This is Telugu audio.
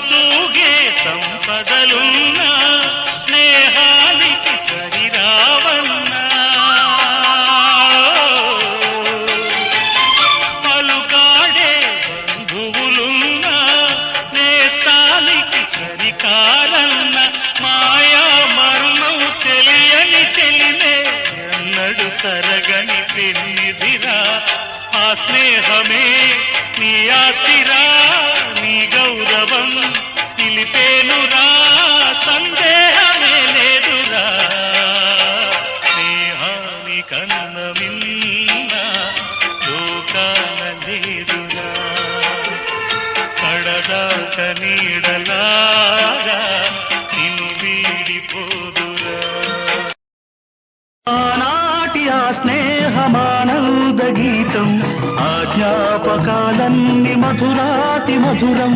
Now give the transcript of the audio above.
తూగే సంపదలున్నా స్నేహానికి సరిరావన్నా పలుకాడే బంధువులున్నా నేస్తానికి సరికారన్న మాయా మర్మం తెలియని చెలినే ఎన్నడు తరగని పెన్నిదిరా ఆ స్నేహమే నీ ఆస్తిరా నీ గౌరవం నిలిపేనురా సందేహమే లేదురా స్నేహాని కన్న మిన్న లోకాన లేదురా కడదాక నీడలాగా నిన్ను వీడిపోదురా ఆనాటి ఆ స్నేహమానంద గీతం ఆ జ్ఞాపకాలన్నీ మధురాతి మధురం